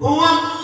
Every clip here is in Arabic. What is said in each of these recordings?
هو الله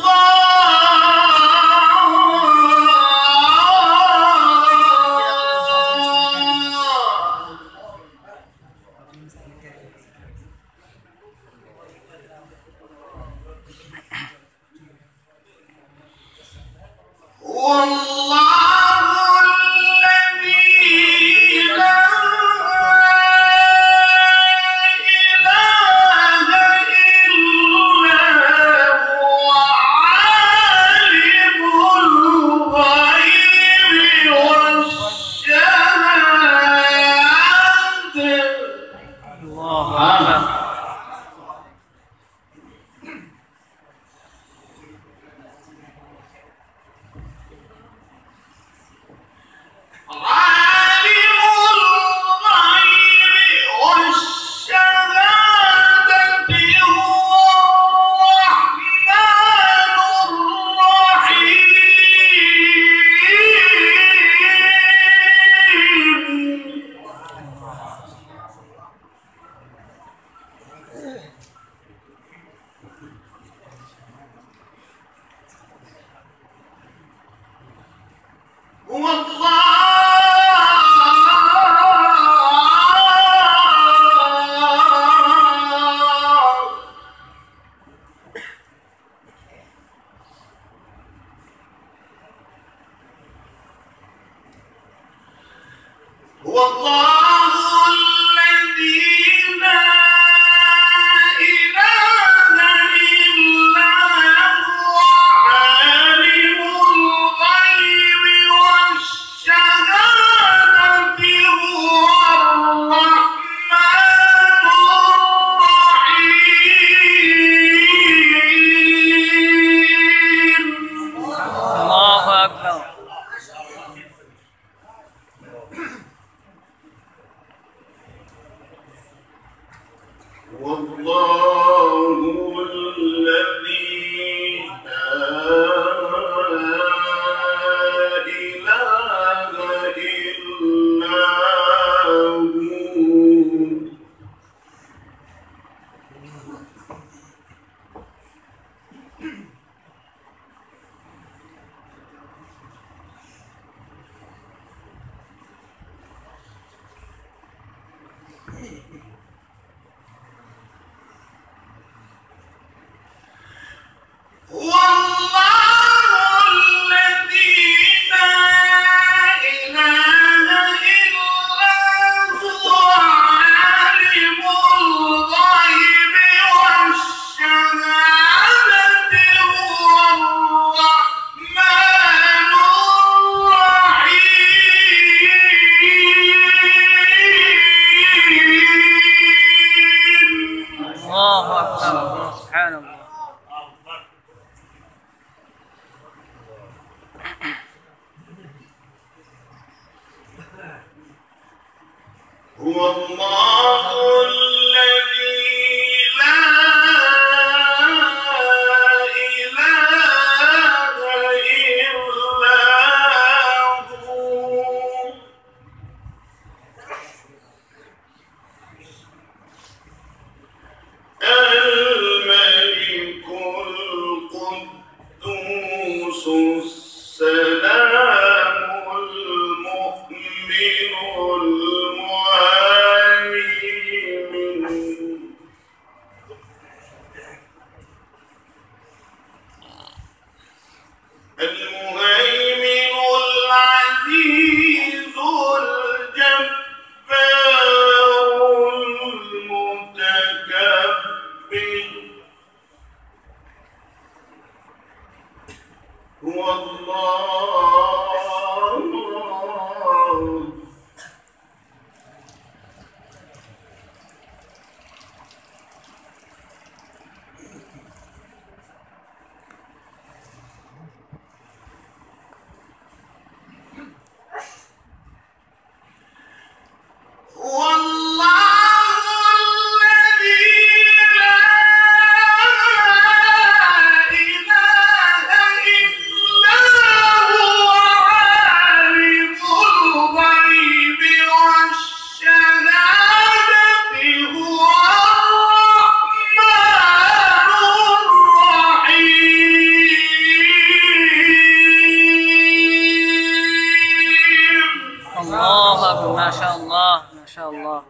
माशाअल्लाह।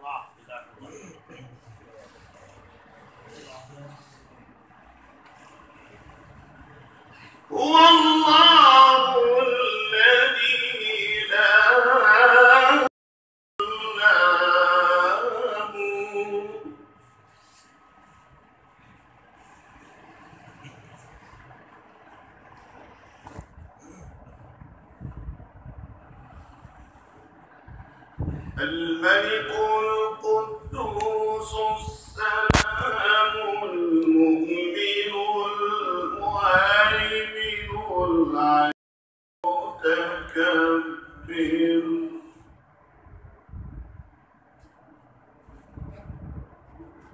الملك القدوس السلام المؤمن المهيمن المتكبر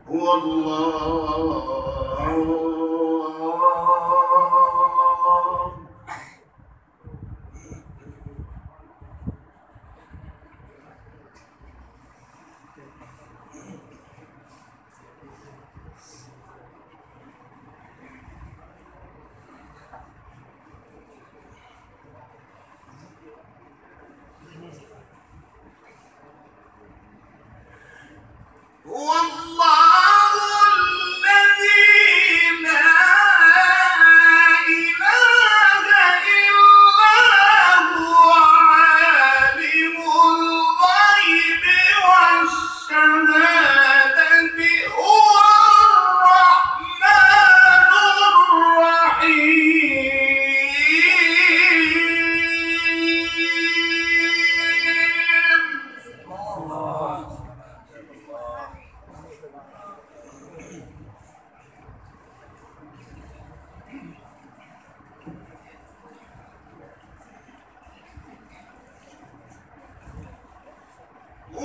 هو الله. هو الله الذي لا إله إلا هو عالم الغيب والشهادة هو الرحمن الرحيم.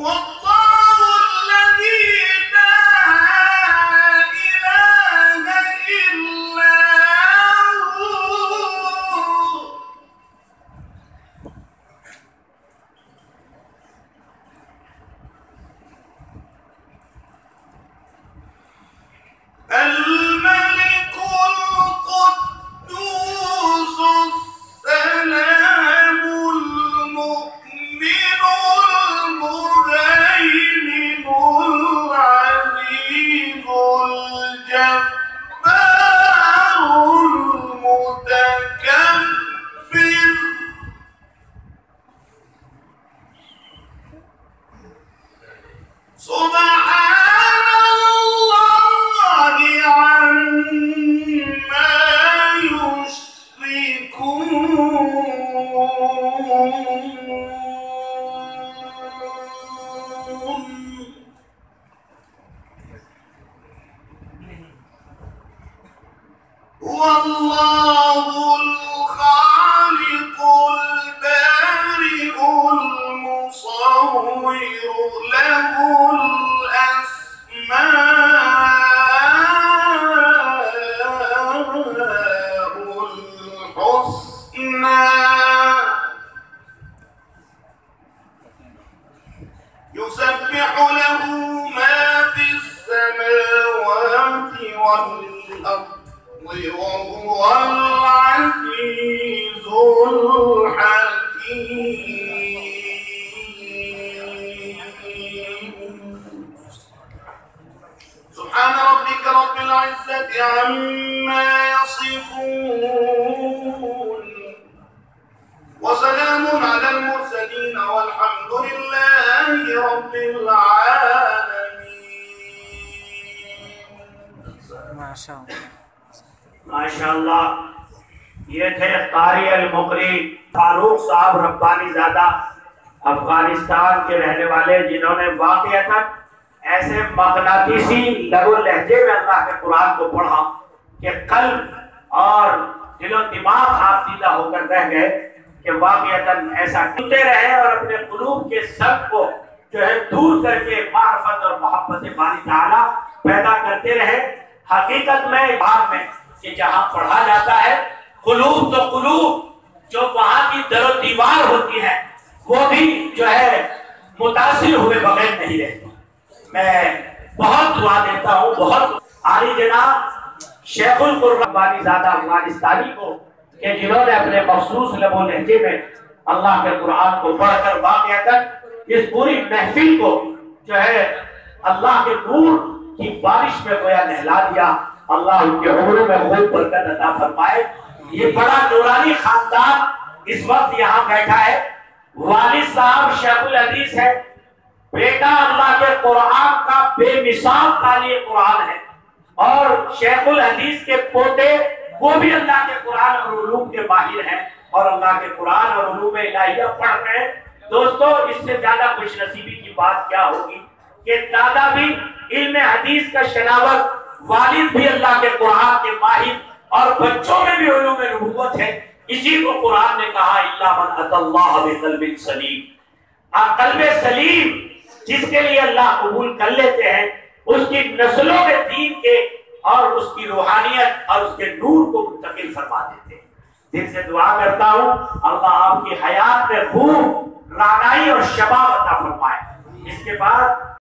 والله الذي لا إله إلا هو الملك القدوس السلام المؤمن المهيمن العزيز الجبار المتكبر سبحان الله عما يشركون. هو الله الخالق البارئ المصور له الأسماء الحسنى يسبح له ما في السماوات والأرض وهو العزيز الحكيم. سبحان ربك رب العزة عما يصفون وسلام على المرسلين والحمد لله رب العالمين. माशाअल्लाह। ये थे कारी अल-मुकरी फारूक साहब रब्बानी ज़ादा अफगानिस्तान के रहने वाले, जिन्होंने वाक़ियतन ऐसे मक़नातीसी लहू लहजे में अल्लाह के कुरान को पढ़ा कि कल्ब और दिलो दिमाग आफदीदा होकर रह गए कि वाक़ियतन ऐसा सुनते रहे और अपने कुलूब के सब को जो है दूर करके मार्फत और मोहब्बत बारी ताला पैदा करते रहे। हकीकत में बात में कि जहाँ पढ़ा जाता है कुलूब तो कुलूब जो वहाँ की दरो दीवार होती है वो भी जो है मुतासिर हुए बगैर नहीं रहती। मैं बहुत दुआ देता हूँ बहुत आली जनाब शेखुल कुर्बानी ज़ादा अफगानिस्तानी को कि जिन्होंने अपने मखसूस लबो लहजे में अल्लाह के कुरान को पढ़कर वाक़ियतन इस पूरी महफिल को جو ہے اللہ کے نور کی بارش میں گویا نہلا دیا. اللہ ان کے عمروں میں خوب برکت عطا فرمائے. یہ بڑا نورانی خاندان اس وقت یہاں بیٹھا ہے. والد صاحب شیخ الحدیث ہے, بیٹا اللہ کے قرآن کا بے مثال قاری قرآن ہے, اور شیخ الحدیث کے پوتے وہ بھی اللہ کے قرآن اور علوم کے ماہر ہیں اور اللہ کے قرآن اور علوم الہیہ پڑھ رہے ہیں. دوستو اس سے زیادہ خوش نصیبی کی بات کیا ہوگی کہ دادا بھی علم حدیث کا شناور, والد بھی اللہ کے قرآن کے ماہر, اور بچوں میں بھی علوم نبوت ہے. اسی کو قرآن نے کہا الا من اتى الله بقلب سلیم. قلب سلیم جس کے لیے اللہ قبول کر لیتے ہیں, اس کی نسلوں میں دین کے اور اس کی روحانیت اور اس کے نور کو منتقل فرما دیتے ہیں. دل سے دعا کرتا ہوں اللہ آپ کی حیات میں خوب رانائی اور شباب عطا فرمائے. اس کے بعد